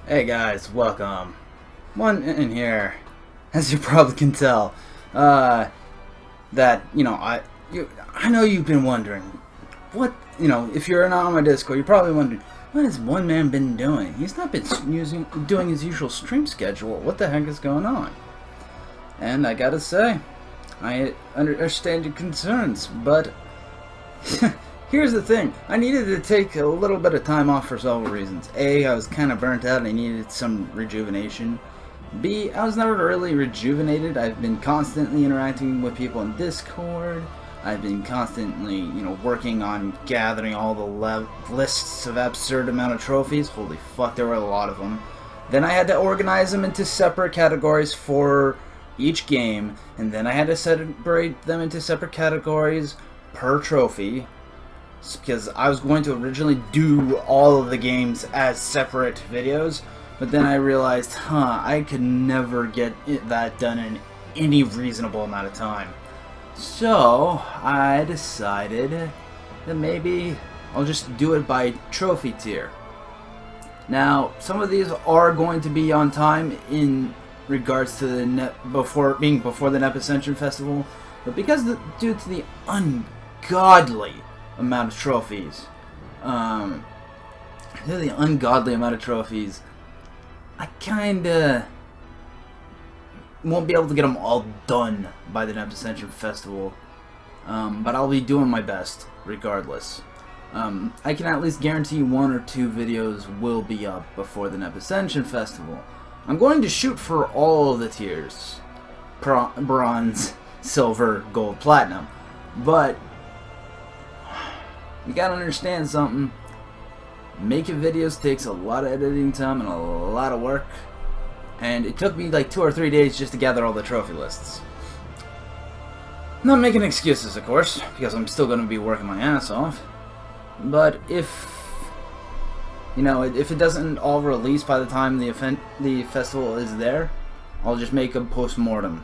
Hey guys, welcome. One in here, as you probably can tell, I know you've been wondering, if you're not on my Discord, you're probably wondering, what has One Man been doing? He's not been doing his usual stream schedule. What the heck is going on? And I gotta say, I understand your concerns, but here's the thing. I needed to take a little bit of time off for several reasons. A, I was kind of burnt out and I needed some rejuvenation. B, I was never really rejuvenated. I've been constantly interacting with people in Discord. I've been constantly, working on gathering all the lists of absurd amount of trophies. Holy fuck, there were a lot of them. Then I had to organize them into separate categories for each game, and then I had to separate them into separate categories per trophy, because I was going to originally do all of the games as separate videos, but then I realized, I could never get that done in any reasonable amount of time. So I decided that maybe I'll just do it by trophy tier. Now, some of these are going to be on time in regards to the before the Nep Ascension Festival, but due to the ungodly amount of trophies, I kinda won't be able to get them all done by the Nep Ascension Festival, but I'll be doing my best regardless. I can at least guarantee 1 or 2 videos will be up before the Nep Ascension Festival. I'm going to shoot for all of the tiers, bronze, silver, gold, platinum, but you gotta understand something. Making videos takes a lot of editing time and a lot of work, and it took me like 2 or 3 days just to gather all the trophy lists. Not making excuses, of course, because I'm still going to be working my ass off, but if it doesn't all release by the time the festival is there, I'll just make a post-mortem,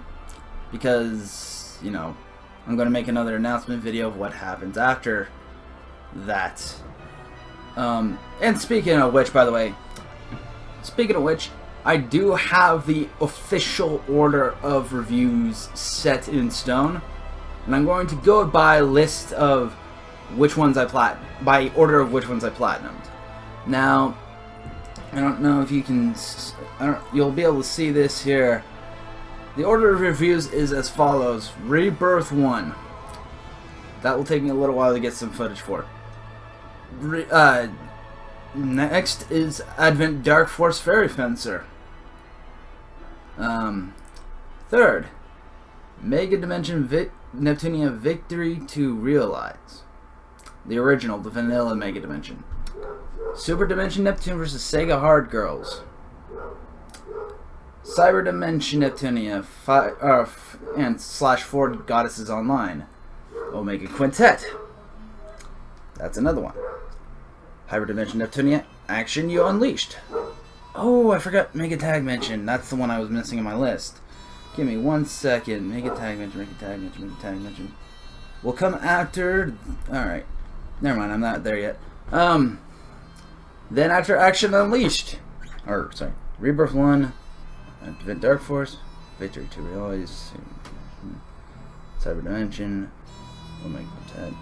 because I'm going to make another announcement video of what happens after that. And speaking of which, I do have the official order of reviews set in stone, and I'm going to go by list of which ones by order of which ones I platinumed. Now, I don't know if you can, you'll be able to see this here. The order of reviews is as follows: Rebirth 1. That will take me a little while to get some footage for. Next is Advent Dark Force Fairy Fencer. Third, Mega Dimension Neptunia Victory to Realize. The original, the vanilla Mega Dimension. Super Dimension Neptune vs. Sega Hard Girls. Cyber Dimension Neptunia and /4 Goddesses Online. Omega Quintet. That's another one. Hyper Dimension Neptunia Action You Unleashed. Oh, I forgot Mega Tag Mention. That's the one I was missing in my list. Give me 1 second. Mega Tag Mention. Will come after. Alright. Never mind, I'm not there yet. Then after Action Unleashed. Rebirth 1. Advent Dark Force. Victory to Realize. Cyber Dimension. Omega Quintet.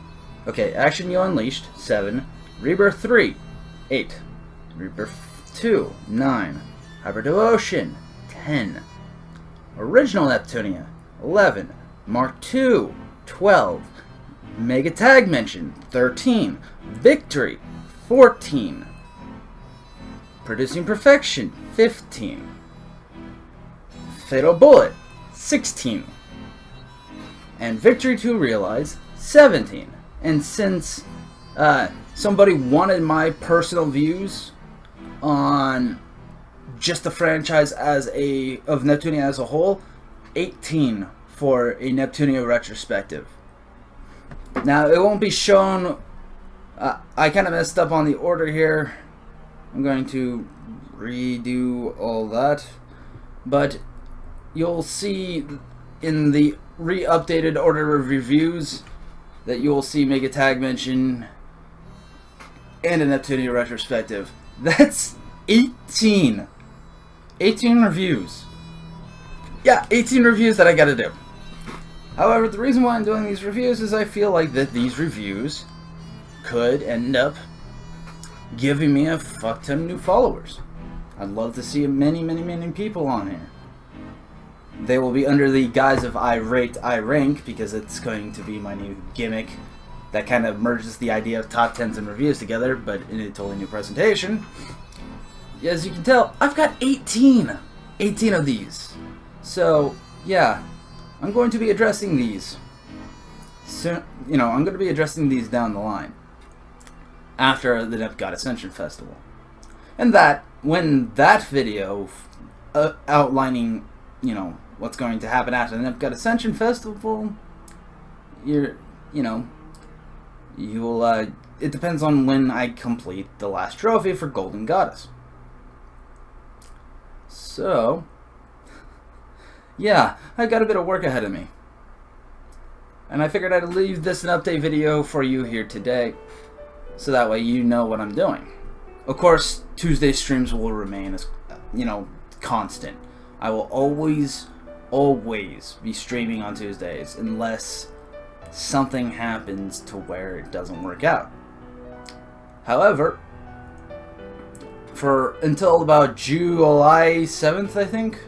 Okay, Action You Unleashed, 7. Rebirth 3, 8. Rebirth 2, 9. Hyper Devotion, 10. Original Neptunia, 11. Mark II, 12. Mega Tag Mention, 13. Victory, 14. Producing Perfection, 15. Fatal Bullet, 16. And Victory to Realize, 17. And since somebody wanted my personal views on just the franchise of Neptunia as a whole, 18 for a Neptunia retrospective. Now, it won't be shown. I kind of messed up on the order here. I'm going to redo all that, but you'll see in the re-updated order of reviews that you will see Mega Tag Mention and a Neptunia retrospective. That's 18 reviews. Yeah, 18 reviews that I gotta do. However, the reason why I'm doing these reviews is I feel like that these reviews could end up giving me a fuck ton of new followers. I'd love to see many people on here. They will be under the guise of I rate, I rank, because it's going to be my new gimmick that kind of merges the idea of top 10s and reviews together, but in a totally new presentation. As you can tell, I've got 18 of these. So, yeah, I'm going to be addressing these. So, I'm going to be addressing these down the line after the Nep God Ascension Festival. And when that video outlining, what's going to happen after the Nep God Ascension Festival, you will, it depends on when I complete the last trophy for Golden Goddess. So, yeah, I got a bit of work ahead of me. And I figured I'd leave this an update video for you here today, so that way you know what I'm doing. Of course, Tuesday streams will remain as, constant. I will always be streaming on Tuesdays, unless something happens to where it doesn't work out. However, until about July 7th, I think,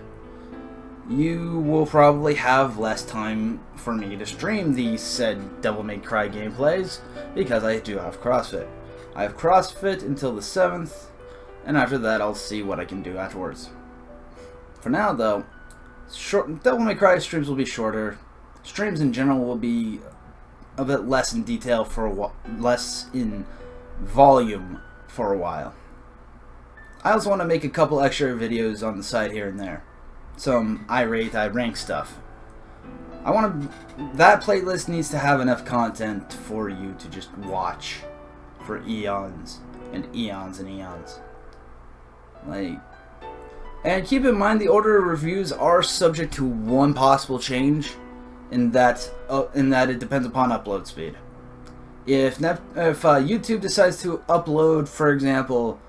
you will probably have less time for me to stream these said Devil May Cry gameplays, because I do have CrossFit. I have CrossFit until the 7th, and after that I'll see what I can do afterwards. For now, though, Devil May Cry streams will be shorter. Streams in general will be a bit less in detail less in volume for a while. I also want to make a couple extra videos on the side here and there. Some I rate, I rank stuff. That playlist needs to have enough content for you to just watch for eons and eons and eons. And keep in mind the order of reviews are subject to one possible change, in that it depends upon upload speed. If YouTube decides to upload, for example,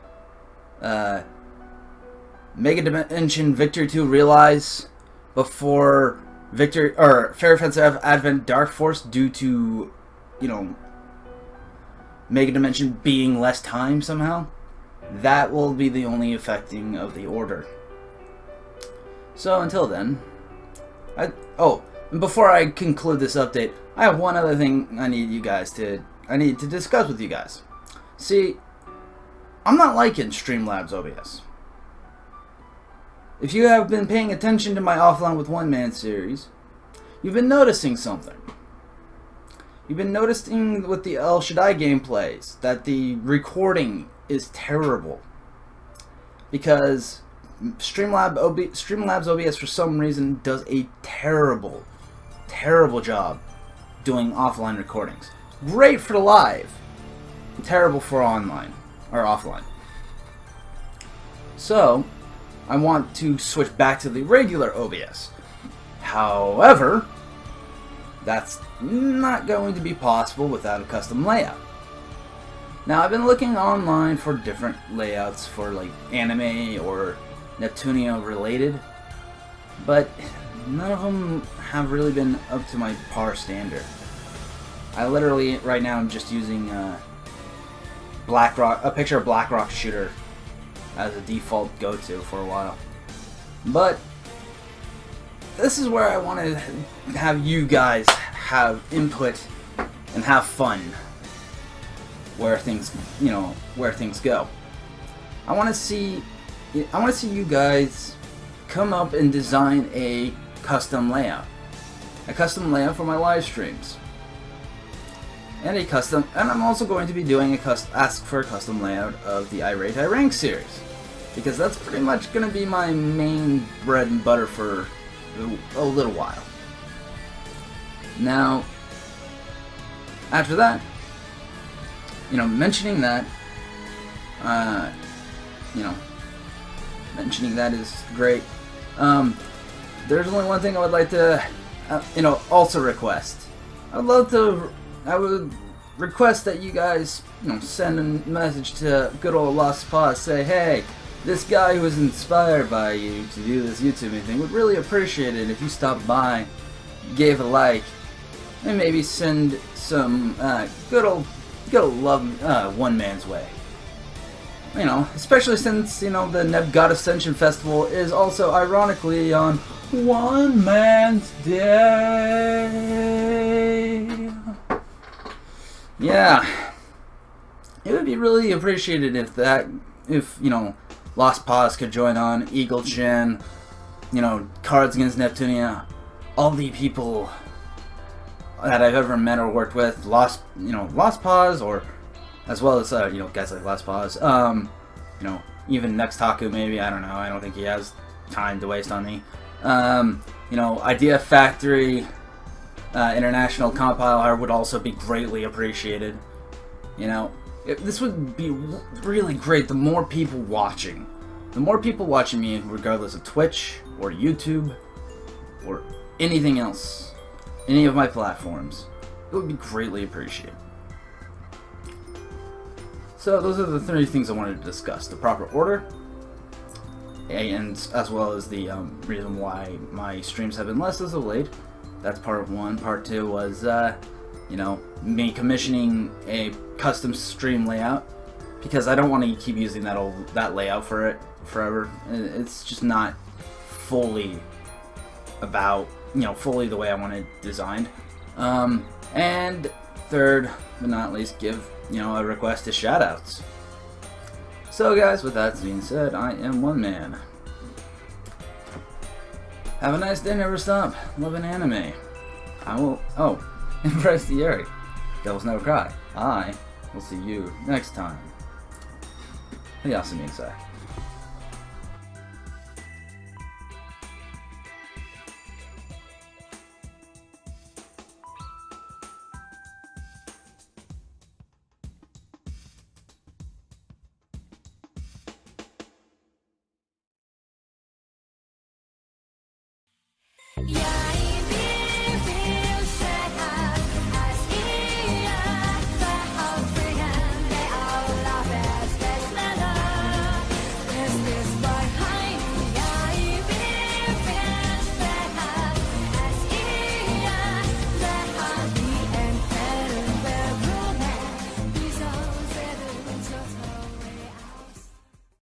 Mega Dimension Victory 2 Realize before Fair Offensive Advent Dark Force due to, Mega Dimension being less time somehow, that will be the only affecting of the order. So until then, before I conclude this update, I have one other thing I need to discuss with you guys. See, I'm not liking Streamlabs OBS. If you have been paying attention to my Offline with One Man series, you've been noticing something. You've been noticing with the El Shaddai gameplays that the recording is terrible. Because Streamlabs OBS for some reason does a terrible job doing offline recordings. Great for live, terrible for online or offline. So, I want to switch back to the regular OBS. However, that's not going to be possible without a custom layout. Now, I've been looking online for different layouts for like anime or Neptunio related, but none of them have really been up to my par standard. I literally, right now, I'm just using a picture of Blackrock Shooter as a default go-to for a while. But this is where I want to have you guys have input and have fun where things go. I want to see you guys come up and design a custom layout for my live streams. And I'm also going to be doing ask for a custom layout of the I Rate I Rank series, because that's pretty much going to be my main bread and butter for a little while. Now, after that, mentioning that is great. There's only one thing I would like to, also request. I would request that you guys, send a message to good old Lost Paws, say, hey, this guy who was inspired by you to do this YouTube thing would really appreciate it if you stopped by, gave a like, and maybe send some good old love one man's way. You know, especially since, you know, the Nep God Ascension Festival is also ironically on One Man's Day. Yeah. It would be really appreciated if you know, Lost Paws could join on, Eagle Chin, you know, Cards Against Neptunia, all the people that I've ever met or worked with, Lost Paws, or as well as you know, guys like Lost Paws, you know, even next Taku maybe, I don't know, I don't think he has time to waste on me. You know, Idea Factory, International Compiler would also be greatly appreciated. You know, this would be really great. The more people watching me, regardless of Twitch or YouTube or anything else, any of my platforms, it would be greatly appreciated. So those are the 3 things I wanted to discuss: the proper order, and as well as the reason why my streams have been less as of late. That's part 1. Part 2 was, you know, me commissioning a custom stream layout, because I don't want to keep using that layout for it forever. It's just not fully fully the way I want it designed. And third but not least, give, you know, a request to shoutouts. So guys, with that being said, I am One Man. Have a nice day, never stop. Love an anime. Embrace the Yuri. Devils never cry. I will see you next time. Oyasumi-nasai. Yeah.